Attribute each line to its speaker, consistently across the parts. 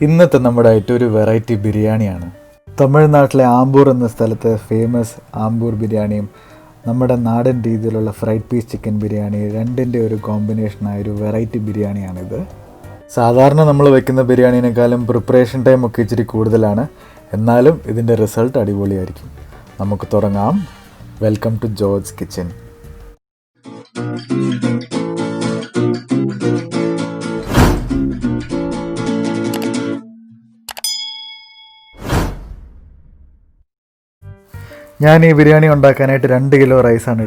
Speaker 1: ഇന്നത്തെ നമ്മുടെ ഐറ്റം ഒരു വെറൈറ്റി ബിരിയാണിയാണ്. തമിഴ്നാട്ടിലെ ആമ്പൂർ എന്ന സ്ഥലത്തെ ഫേമസ് ആമ്പൂർ ബിരിയാണിയും നമ്മുടെ നാടൻ രീതിയിലുള്ള ഫ്രൈഡ് പീസ് ചിക്കൻ ബിരിയാണി രണ്ടിൻ്റെ ഒരു കോമ്പിനേഷനായ ഒരു വെറൈറ്റി ബിരിയാണിയാണിത്. സാധാരണ നമ്മൾ വെക്കുന്ന ബിരിയാണിനേക്കാളും പ്രിപ്പറേഷൻ ടൈം ഒക്കെ ഇച്ചിരി കൂടുതലാണ്, എന്നാലും ഇതിൻ്റെ റിസൾട്ട് അടിപൊളിയായിരിക്കും. നമുക്ക് തുടങ്ങാം. Welcome to George kitchen. ഞാൻ ഈ ബിരിയാണി ഉണ്ടാക്കാനായിട്ട് 2 കിലോ റൈസാണ്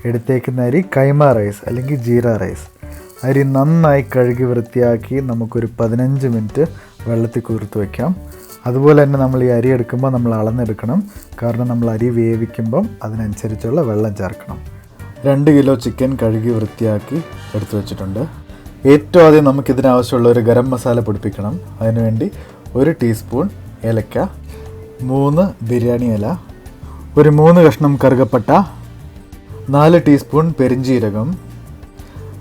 Speaker 1: എടുത്തേക്കുന്ന അരി കൈമ റൈസ് അല്ലെങ്കിൽ ജീര റൈസ്. അരി നന്നായി കഴുകി വൃത്തിയാക്കി നമുക്കൊരു 15 മിനിറ്റ് വെള്ളത്തിൽ കുതിർത്ത് വയ്ക്കാം. അതുപോലെ തന്നെ നമ്മൾ ഈ അരി എടുക്കുമ്പോൾ നമ്മൾ അളന്നെടുക്കണം, കാരണം നമ്മൾ അരി വേവിക്കുമ്പം അതിനനുസരിച്ചുള്ള വെള്ളം ചേർക്കണം. 2 കിലോ ചിക്കൻ കഴുകി വൃത്തിയാക്കി എടുത്തു വെച്ചിട്ടുണ്ട്. ഏറ്റവും ആദ്യം നമുക്കിതിനാവശ്യമുള്ള ഒരു ഗരം മസാല പൊടിപ്പിക്കണം. അതിനുവേണ്ടി 1 ടീസ്പൂൺ ഏലക്ക, 3 ബിരിയാണി ഇല, ഒരു 3 കഷ്ണം കറുകപ്പട്ട, 4 ടീസ്പൂൺ പെരിഞ്ജീരകം,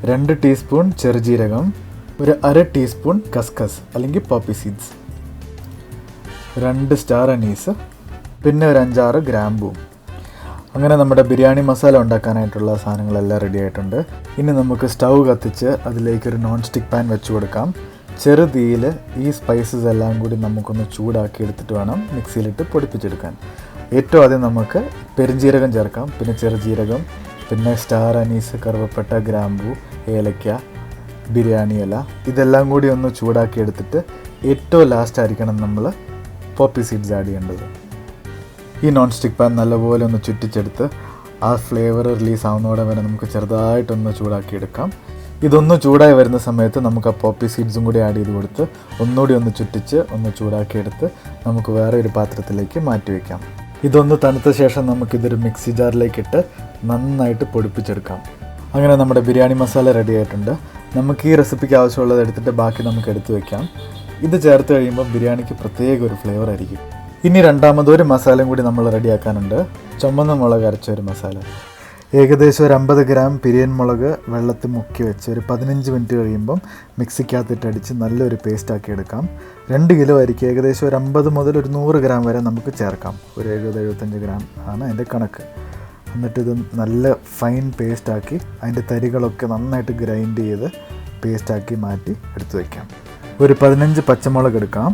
Speaker 1: 2 ടീസ്പൂൺ ചെറുജീരകം, ഒരു 1/2 ടീസ്പൂൺ കസ്കസ് അല്ലെങ്കിൽ പോപ്പി സീഡ്സ്, 2 സ്റ്റാർ അനീസ്, പിന്നെ ഒരു 5-6 ഗ്രാമ്പൂ. അങ്ങനെ നമ്മുടെ ബിരിയാണി മസാല ഉണ്ടാക്കാനായിട്ടുള്ള സാധനങ്ങളെല്ലാം റെഡി ആയിട്ടുണ്ട്. ഇനി നമുക്ക് സ്റ്റൗ കത്തിച്ച് അതിലേക്കൊരു നോൺ സ്റ്റിക്ക് പാൻ വെച്ച് കൊടുക്കാം. ചെറുതീയിൽ ഈ സ്പൈസസ് എല്ലാം കൂടി നമുക്കൊന്ന് ചൂടാക്കി എടുത്തിട്ട് വേണം മിക്സിയിലിട്ട് പൊടിപ്പിച്ചെടുക്കാൻ. ഏറ്റവും ആദ്യം നമുക്ക് പെരുംജീരകം ചേർക്കാം, പിന്നെ ചെറുജീരകം, പിന്നെ സ്റ്റാർ അനീസ്, കറുവപ്പട്ട, ഗ്രാമ്പൂ, ഏലക്ക, ബിരിയാണി ഇല, ഇതെല്ലാം കൂടി ഒന്ന് ചൂടാക്കി എടുത്തിട്ട് ഏറ്റവും ലാസ്റ്റ് ആയിരിക്കണം നമ്മൾ പോപ്പി സീഡ്സ് ആഡ് ചെയ്യേണ്ടത്. ഈ നോൺ സ്റ്റിക്ക് പാൻ നല്ലപോലെ ഒന്ന് ചുറ്റിച്ചെടുത്ത് ആ ഫ്ലേവർ റിലീസ് ആവുന്നതോടെ വരെ നമുക്ക് ചെറുതായിട്ടൊന്ന് ചൂടാക്കി എടുക്കാം. ഇതൊന്ന് ചൂടായി വരുന്ന സമയത്ത് നമുക്ക് ആ പോപ്പി സീഡ്സും കൂടി ആഡ് ചെയ്ത് കൊടുത്ത് ഒന്നുകൂടി ഒന്ന് ചുറ്റിച്ച് ഒന്ന് ചൂടാക്കിയെടുത്ത് നമുക്ക് വേറെ ഒരു പാത്രത്തിലേക്ക് മാറ്റി വയ്ക്കാം. ഇതൊന്ന് തണുത്ത ശേഷം നമുക്കിതൊരു മിക്സി ജാറിലേക്കിട്ട് നന്നായിട്ട് പൊടിപ്പിച്ചെടുക്കാം. അങ്ങനെ നമ്മുടെ ബിരിയാണി മസാല റെഡി ആയിട്ടുണ്ട്. നമുക്ക് ഈ റെസിപ്പിക്ക് ആവശ്യമുള്ളത് എടുത്തിട്ട് ബാക്കി നമുക്ക് എടുത്തു വയ്ക്കാം. ഇത് ചേർത്ത് കഴിയുമ്പോൾ ബിരിയാണിക്ക് പ്രത്യേക ഒരു ഫ്ലേവർ ആയിരിക്കും. ഇനി രണ്ടാമതൊരു മസാലയും കൂടി നമ്മൾ റെഡിയാക്കാനുണ്ട്. ചുമന്ന മുളക് അരച്ച ഒരു മസാല. ഏകദേശം ഒരു 50 ഗ്രാം പിരിയൻ മുളക് വെള്ളത്തിൽ മുക്കി വെച്ച് ഒരു 15 മിനിറ്റ് കഴിയുമ്പം മിക്സിക്കകത്തിട്ടടിച്ച് നല്ലൊരു പേസ്റ്റാക്കി എടുക്കാം. 2 കിലോ അരിക്ക് ഏകദേശം ഒരു 50 മുതൽ ഒരു 100 ഗ്രാം വരെ നമുക്ക് ചേർക്കാം. ഒരു 70-75 ഗ്രാം ആണ് അതിൻ്റെ കണക്ക്. എന്നിട്ടിത് നല്ല ഫൈൻ പേസ്റ്റാക്കി അതിൻ്റെ തരികളൊക്കെ നന്നായിട്ട് ഗ്രൈൻഡ് ചെയ്ത് പേസ്റ്റാക്കി മാറ്റി എടുത്ത് വയ്ക്കാം. ഒരു 15 പച്ചമുളക് എടുക്കാം.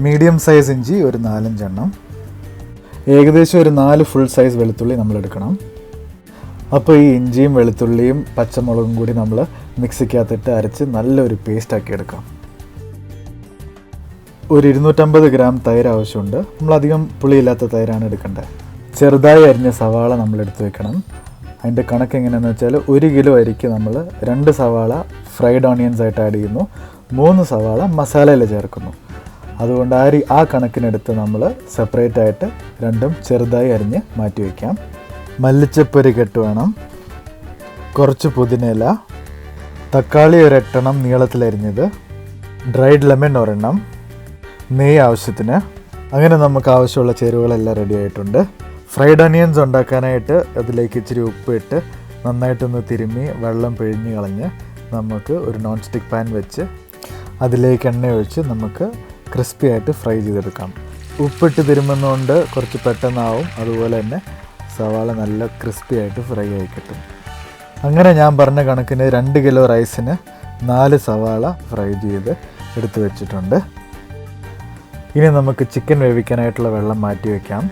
Speaker 1: മീഡിയം സൈസ് ഇഞ്ചി ഒരു 4-5 എണ്ണം. ഏകദേശം ഒരു 4 ഫുൾ സൈസ് വെളുത്തുള്ളി നമ്മൾ എടുക്കണം. അപ്പോൾ ഈ ഇഞ്ചിയും വെളുത്തുള്ളിയും പച്ചമുളകും കൂടി നമ്മൾ മിക്സിക്കകത്തിട്ട് അരച്ച് നല്ലൊരു പേസ്റ്റാക്കി എടുക്കാം. ഒരു 250 ഗ്രാം തൈര് ആവശ്യമുണ്ട്. നമ്മളധികം പുളിയില്ലാത്ത തൈരാണ് എടുക്കേണ്ടത്. ചെറുതായി അരിഞ്ഞ സവാള നമ്മൾ എടുത്ത് വെക്കണം. അതിൻ്റെ കണക്ക് എങ്ങനെയാണെന്ന് വെച്ചാൽ 1 കിലോ അരിക്ക് നമ്മൾ 2 സവാള ഫ്രൈഡ് ഓണിയൻസ് ആയിട്ട് ആഡ് ചെയ്യുന്നു, 3 സവാള മസാലയിൽ ചേർക്കുന്നു. അതുകൊണ്ട് ആ കണക്കിനെടുത്ത് നമ്മൾ സെപ്പറേറ്റ് ആയിട്ട് രണ്ടും ചെറുതായി അരിഞ്ഞ് മാറ്റി വയ്ക്കാം. മല്ലിച്ചപ്പ് ഒരു കെട്ട് വേണം, കുറച്ച് പുതിനയില, തക്കാളി ഒരു 8 എണ്ണം നീളത്തിലരിഞ്ഞത്, ഡ്രൈഡ് ലെമൺ ഒരെണ്ണം, നെയ്യ് ആവശ്യത്തിന്. അങ്ങനെ നമുക്ക് ആവശ്യമുള്ള ചേരുവകളെല്ലാം റെഡി ആയിട്ടുണ്ട്. ഫ്രൈഡ് ഒനിയൻസ് ഉണ്ടാക്കാനായിട്ട് അതിലേക്ക് ഇച്ചിരി ഉപ്പ് ഇട്ട് നന്നായിട്ടൊന്ന് തിരുമ്മി വെള്ളം പിഴിഞ്ഞ് കളഞ്ഞ് നമുക്ക് ഒരു നോൺ സ്റ്റിക്ക് പാൻ വെച്ച് അതിലേക്ക് എണ്ണ ഒഴിച്ച് നമുക്ക് ക്രിസ്പി ആയിട്ട് ഫ്രൈ ചെയ്തെടുക്കാം. ഉപ്പിട്ട് തിരുമ്മുന്നതുകൊണ്ട് കുറച്ച് പെട്ടെന്നാവും, അതുപോലെ തന്നെ സവാള നല്ല ക്രിസ്പി ആയിട്ട് ഫ്രൈ ആയി കിട്ടും. അങ്ങനെ ഞാൻ പറഞ്ഞ കണക്കിന് 2 കിലോ റൈസിന് 4 സവാള ഫ്രൈ ചെയ്ത് എടുത്ത് വെച്ചിട്ടുണ്ട്. ഇനി നമുക്ക് ചിക്കൻ വേവിക്കാനായിട്ടുള്ള വെള്ളം മാറ്റി വയ്ക്കാം.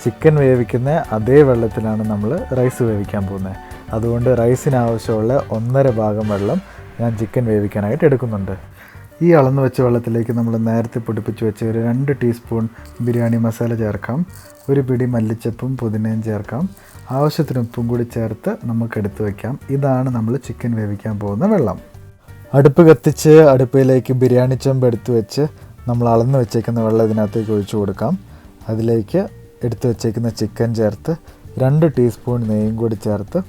Speaker 1: ചിക്കൻ വേവിക്കുന്ന അതേ വെള്ളത്തിലാണ് നമ്മൾ റൈസ് വേവിക്കാൻ പോകുന്നത്. അതുകൊണ്ട് റൈസിന് ആവശ്യമുള്ള 1.5 ഭാഗം വെള്ളം ഞാൻ ചിക്കൻ വേവിക്കാനായിട്ട് എടുക്കുന്നുണ്ട്. ഈ അളന്ന് വെച്ച വെള്ളത്തിലേക്ക് നമ്മൾ നേരത്തെ പൊടിപ്പിച്ച് വെച്ച് ഒരു 2 ടീസ്പൂൺ ബിരിയാണി മസാല ചേർക്കാം. ഒരു പിടി മല്ലിച്ചപ്പും പുതിനയും ചേർക്കാം. ആവശ്യത്തിന് ഉപ്പും കൂടി ചേർത്ത് നമുക്ക് എടുത്ത് വയ്ക്കാം. ഇതാണ് നമ്മൾ ചിക്കൻ വേവിക്കാൻ പോകുന്ന വെള്ളം. അടുപ്പ് കത്തിച്ച് അടുപ്പിലേക്ക് ബിരിയാണി ചെമ്പ് എടുത്ത് വെച്ച് നമ്മൾ അളന്ന് വെച്ചേക്കുന്ന വെള്ളം ഇതിനകത്തേക്ക് ഒഴിച്ചു കൊടുക്കാം. അതിലേക്ക് എടുത്ത് വെച്ചേക്കുന്ന ചിക്കൻ ചേർത്ത് 2 ടീസ്പൂൺ നെയ്യും കൂടി ചേർത്ത്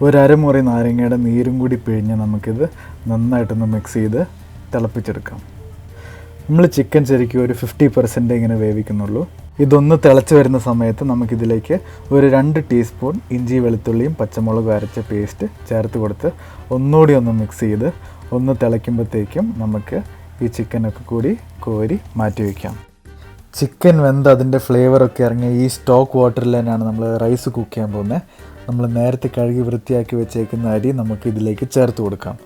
Speaker 1: ഒരു അരമുറി നാരങ്ങയുടെ നീരും കൂടി പിഴിഞ്ഞ് നമുക്കിത് നന്നായിട്ടൊന്ന് മിക്സ് ചെയ്ത് തിളപ്പിച്ചെടുക്കാം. നമ്മൾ ചിക്കൻ ശരിക്കും ഒരു 50% ഇങ്ങനെ വേവിക്കുന്നുള്ളൂ. ഇതൊന്ന് തിളച്ച് വരുന്ന സമയത്ത് നമുക്കിതിലേക്ക് ഒരു 2 ടീസ്പൂൺ ഇഞ്ചി വെളുത്തുള്ളിയും പച്ചമുളകും അരച്ച പേസ്റ്റ് ചേർത്ത് കൊടുത്ത് ഒന്നുകൂടി ഒന്ന് മിക്സ് ചെയ്ത് ഒന്ന് തിളയ്ക്കുമ്പോഴത്തേക്കും നമുക്ക് ഈ ചിക്കനൊക്കെ കൂടി കോരി മാറ്റി വയ്ക്കാം. ചിക്കൻ വെന്ത് അതിൻ്റെ ഫ്ലേവറൊക്കെ ഇറങ്ങിയ ഈ സ്റ്റോക്ക് വാട്ടറിൽ തന്നെയാണ് നമ്മൾ റൈസ് കുക്ക് ചെയ്യാൻ പോകുന്നത്. നമ്മൾ നേരത്തെ കഴുകി വൃത്തിയാക്കി വെച്ചേക്കുന്ന അരി നമുക്ക് ഇതിലേക്ക് ചേർത്ത് കൊടുക്കാം.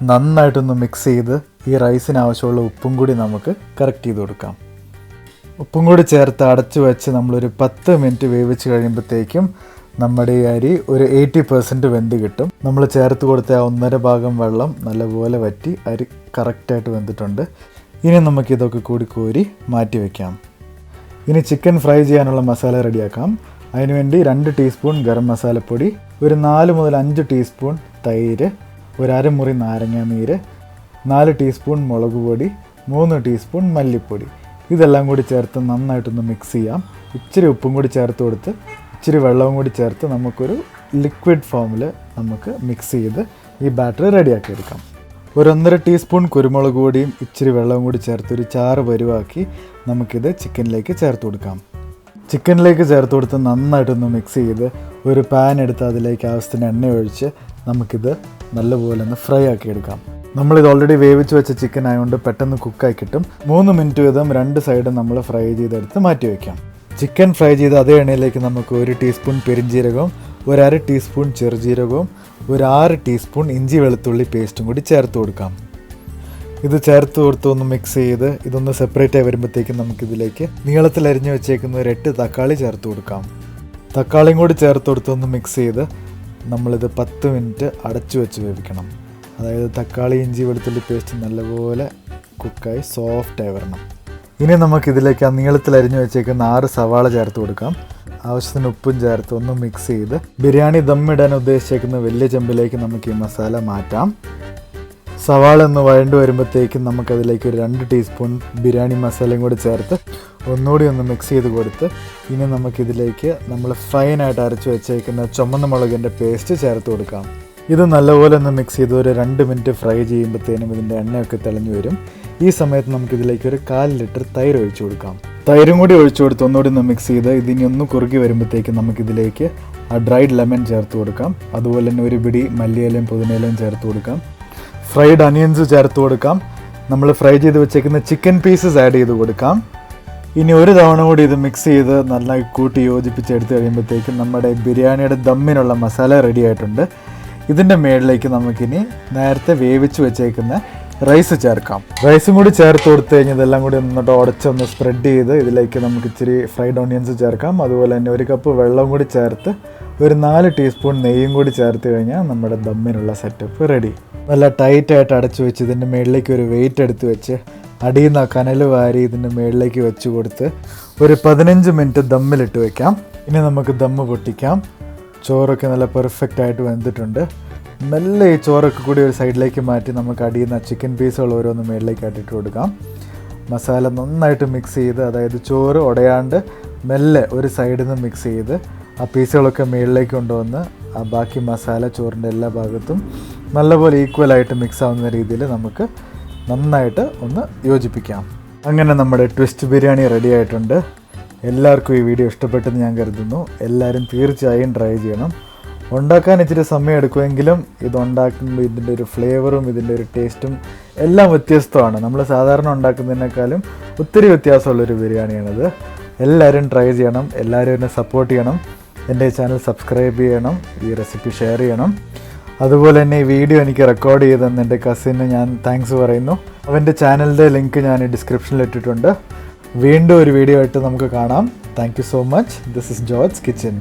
Speaker 1: നന്നായിട്ടൊന്ന് മിക്സ് ചെയ്ത് ഈ റൈസിന് ആവശ്യമുള്ള ഉപ്പും കൂടി നമുക്ക് കറക്റ്റ് ചെയ്ത് കൊടുക്കാം. ഉപ്പും കൂടി ചേർത്ത് അടച്ചു വെച്ച് നമ്മളൊരു 10 മിനിറ്റ് വേവിച്ച് കഴിയുമ്പോഴത്തേക്കും നമ്മുടെ ഈ അരി ഒരു 80% വെന്ത് കിട്ടും. നമ്മൾ ചേർത്ത് കൊടുത്ത 1.5 ഭാഗം വെള്ളം നല്ലപോലെ വറ്റി അരി കറക്റ്റായിട്ട് വെന്തിട്ടുണ്ട്. ഇനി നമുക്കിതൊക്കെ കൂടി കോരി മാറ്റി വയ്ക്കാം. ഇനി ചിക്കൻ ഫ്രൈ ചെയ്യാനുള്ള മസാല റെഡിയാക്കാം. അതിനുവേണ്ടി 2 ടീസ്പൂൺ ഗരം മസാലപ്പൊടി, ഒരു 4 മുതൽ 5 ടീസ്പൂൺ തൈര്, ഒരു അരമുറി നാരങ്ങാനീര്, 4 ടീസ്പൂൺ മുളക് പൊടി, 3 ടീസ്പൂൺ മല്ലിപ്പൊടി, ഇതെല്ലാം കൂടി ചേർത്ത് നന്നായിട്ടൊന്ന് മിക്സ് ചെയ്യാം. ഇച്ചിരി ഉപ്പും കൂടി ചേർത്ത് കൊടുത്ത് ഇച്ചിരി വെള്ളവും കൂടി ചേർത്ത് നമുക്കൊരു ലിക്വിഡ് ഫോമിൽ നമുക്ക് മിക്സ് ചെയ്ത് ഈ ബാറ്റർ റെഡിയാക്കി എടുക്കാം. ഒരു 1.5 ടീസ്പൂൺ കുരുമുളക് പൊടിയും ഇച്ചിരി വെള്ളവും കൂടി ചേർത്ത് ഒരു ചാറ് പരുവാക്കി നമുക്കിത് ചിക്കനിലേക്ക് ചേർത്ത് കൊടുക്കാം. ചിക്കനിലേക്ക് ചേർത്ത് കൊടുത്ത് നന്നായിട്ടൊന്ന് മിക്സ് ചെയ്ത് ഒരു പാൻ എടുത്ത് അതിലേക്ക് ആവശ്യത്തിന് എണ്ണ ഒഴിച്ച് നമുക്കിത് നല്ലപോലെ ഒന്ന് ഫ്രൈ ആക്കി എടുക്കാം. നമ്മളിത് ഓൾറെഡി വേവിച്ച് വെച്ച ചിക്കൻ ആയതുകൊണ്ട് പെട്ടെന്ന് കുക്കായി കിട്ടും. 3 മിനിറ്റ് വീതം 2 സൈഡും നമ്മൾ ഫ്രൈ ചെയ്തെടുത്ത് മാറ്റി വയ്ക്കാം. ചിക്കൻ ഫ്രൈ ചെയ്ത് അതേ എണ്ണയിലേക്ക് നമുക്ക് 1 ടീസ്പൂൺ പെരിഞ്ജീരകവും, ഒരു 1/2 ടീസ്പൂൺ ചെറുജീരകവും, ഒരു 6 ടീസ്പൂൺ ഇഞ്ചി വെളുത്തുള്ളി പേസ്റ്റും കൂടി ചേർത്ത് കൊടുക്കാം. ഇത് ചേർത്ത് കൊടുത്ത് ഒന്ന് മിക്സ് ചെയ്ത് ഇതൊന്ന് സെപ്പറേറ്റ് ആയി വരുമ്പോഴത്തേക്കും നമുക്കിതിലേക്ക് നീളത്തിൽ അരിഞ്ഞ് വെച്ചേക്കുന്ന ഒരു 8 തക്കാളി ചേർത്ത് കൊടുക്കാം. തക്കാളിയും കൂടി ചേർത്ത് കൊടുത്ത് ഒന്ന് മിക്സ് ചെയ്ത് നമ്മളിത് 10 മിനിറ്റ് അടച്ചു വെച്ച് വേവിക്കണം. അതായത് തക്കാളി ഇഞ്ചി വെളുത്തുള്ളി പേസ്റ്റ് നല്ലപോലെ കുക്കായി സോഫ്റ്റായി വരണം. ഇനി നമുക്കിതിലേക്ക് ആ നീളത്തിൽ അരിഞ്ഞ് വെച്ചേക്കുന്ന 6 സവാള ചേർത്ത് കൊടുക്കാം. ആവശ്യത്തിന് ഉപ്പും ചേർത്ത് ഒന്ന് മിക്സ് ചെയ്ത് ബിരിയാണി ദമ്മിടാൻ ഉദ്ദേശിച്ചേക്കുന്ന വലിയ ചെമ്പിലേക്ക് നമുക്ക് ഈ മസാല മാറ്റാം. സവാള ഒന്ന് വഴണ്ട് വരുമ്പോഴത്തേക്കും നമുക്കതിലേക്ക് ഒരു 2 ടീസ്പൂൺ ബിരിയാണി മസാലയും കൂടി ചേർത്ത് ഒന്നുകൂടി ഒന്ന് മിക്സ് ചെയ്ത് കൊടുത്ത് ഇനി നമുക്കിതിലേക്ക് നമ്മൾ ഫൈനായിട്ട് അരച്ച് വെച്ചേക്കുന്ന ചുമന്ന മുളകിൻ്റെ പേസ്റ്റ് ചേർത്ത് കൊടുക്കാം. ഇത് നല്ലപോലെ ഒന്ന് മിക്സ് ചെയ്ത് ഒരു 2 മിനിറ്റ് ഫ്രൈ ചെയ്യുമ്പോഴത്തേനും ഇതിൻ്റെ എണ്ണയൊക്കെ തെളിഞ്ഞു വരും. ഈ സമയത്ത് നമുക്കിതിലേക്ക് ഒരു 1/4 ലിറ്റർ തൈര് ഒഴിച്ചു കൊടുക്കാം. തൈരും കൂടി ഒഴിച്ചു കൊടുത്ത് ഒന്നുകൂടി ഒന്ന് മിക്സ് ചെയ്ത് ഇതിനി ഒന്ന് കുറുകി വരുമ്പോഴത്തേക്കും നമുക്കിതിലേക്ക് ആ ഡ്രൈഡ് ലെമൺ ചേർത്ത് കൊടുക്കാം. അതുപോലെ തന്നെ ഒരു പിടി മല്ലിയിലയും പുതിനയിലയും ചേർത്ത് കൊടുക്കാം. ഫ്രൈഡ് അനിയൻസ് ചേർത്ത് കൊടുക്കാം. നമ്മൾ ഫ്രൈ ചെയ്ത് വെച്ചേക്കുന്ന ചിക്കൻ പീസസ് ആഡ് ചെയ്ത് കൊടുക്കാം. ഇനി ഒരു തവണ കൂടി ഇത് മിക്സ് ചെയ്ത് നന്നായി കൂട്ടി യോജിപ്പിച്ചെടുത്ത് കഴിയുമ്പോഴത്തേക്കും നമ്മുടെ ബിരിയാണിയുടെ ദമ്മിനുള്ള മസാല റെഡി ആയിട്ടുണ്ട്. ഇതിൻ്റെ മേളിലേക്ക് നമുക്കിനി നേരത്തെ വേവിച്ച് വെച്ചേക്കുന്ന റൈസ് ചേർക്കാം. റൈസും കൂടി ചേർത്ത് കൊടുത്തു കഴിഞ്ഞാൽ ഇതെല്ലാം കൂടി ഒന്നിട്ട് ഉടച്ചൊന്ന് സ്പ്രെഡ് ചെയ്ത് ഇതിലേക്ക് നമുക്ക് ഇച്ചിരി ഫ്രൈഡ് ഓണിയൻസ് ചേർക്കാം. അതുപോലെ തന്നെ 1 കപ്പ് വെള്ളം കൂടി ചേർത്ത് ഒരു 4 ടീസ്പൂൺ നെയ്യും കൂടി ചേർത്ത് കഴിഞ്ഞാൽ നമ്മുടെ ദമ്മിനുള്ള സെറ്റപ്പ് റെഡി. നല്ല ടൈറ്റായിട്ട് അടച്ചു വെച്ച് ഇതിൻ്റെ മേളിലേക്ക് ഒരു വെയിറ്റ് എടുത്ത് വെച്ച് അടിയിൽ നിന്ന് കനൽ വാരി ഇതിൻ്റെ മേളിലേക്ക് വെച്ച് കൊടുത്ത് ഒരു 15 മിനിറ്റ് ദമ്മിലിട്ട് വയ്ക്കാം. ഇനി നമുക്ക് ദമ്മ് പൊട്ടിക്കാം. ചോറൊക്കെ നല്ല പെർഫെക്റ്റ് ആയിട്ട് വെന്തിട്ടുണ്ട്. മെല്ലെ ഈ ചോറൊക്കെ കൂടി ഒരു സൈഡിലേക്ക് മാറ്റി നമുക്ക് അടിയിൽ നിന്ന് ചിക്കൻ പീസുകൾ ഓരോന്ന് മേളിലേക്ക് ഇട്ടിട്ട് കൊടുക്കാം. മസാല നന്നായിട്ട് മിക്സ് ചെയ്ത്, അതായത് ചോറ് ഉടയാണ്ട് മെല്ലെ ഒരു സൈഡിൽ നിന്ന് മിക്സ് ചെയ്ത് ആ പീസുകളൊക്കെ മേളിലേക്ക് കൊണ്ടുവന്ന് ആ ബാക്കി മസാല ചോറിൻ്റെ എല്ലാ ഭാഗത്തും നല്ലപോലെ ഈക്വലായിട്ട് മിക്സ് ആവുന്ന രീതിയിൽ നമുക്ക് നന്നായിട്ട് ഒന്ന് യോജിപ്പിക്കാം. അങ്ങനെ നമ്മുടെ ട്വിസ്റ്റ് ബിരിയാണി റെഡി ആയിട്ടുണ്ട്. എല്ലാവർക്കും ഈ വീഡിയോ ഇഷ്ടപ്പെട്ടെന്ന് ഞാൻ കരുതുന്നു. എല്ലാവരും തീർച്ചയായും ട്രൈ ചെയ്യണം. ഉണ്ടാക്കാൻ ഇച്ചിരി സമയം എടുക്കുമെങ്കിലും ഇത് ഉണ്ടാക്കുമ്പോൾ ഇതിൻ്റെ ഒരു ഫ്ലേവറും ഇതിൻ്റെ ഒരു ടേസ്റ്റും എല്ലാം വ്യത്യസ്തമാണ്. നമ്മൾ സാധാരണ ഉണ്ടാക്കുന്നതിനേക്കാളും ഒത്തിരി വ്യത്യാസമുള്ളൊരു ബിരിയാണിയാണിത്. എല്ലാവരും ട്രൈ ചെയ്യണം. എല്ലാവരും എന്നെ സപ്പോർട്ട് ചെയ്യണം. എൻ്റെ ചാനൽ സബ്സ്ക്രൈബ് ചെയ്യണം. ഈ റെസിപ്പി ഷെയർ ചെയ്യണം. അതുപോലെ തന്നെ ഈ വീഡിയോ എനിക്ക് റെക്കോർഡ് ചെയ്തെന്ന് എൻ്റെ കസിന് ഞാൻ താങ്ക്സ് പറയുന്നു. അവൻ്റെ ചാനലിൻ്റെ ലിങ്ക് ഞാൻ ഡിസ്ക്രിപ്ഷനിൽ ഇട്ടിട്ടുണ്ട്. വീണ്ടും ഒരു വീഡിയോ ആയിട്ട് നമുക്ക് കാണാം. Thank you so much. This is George kitchen.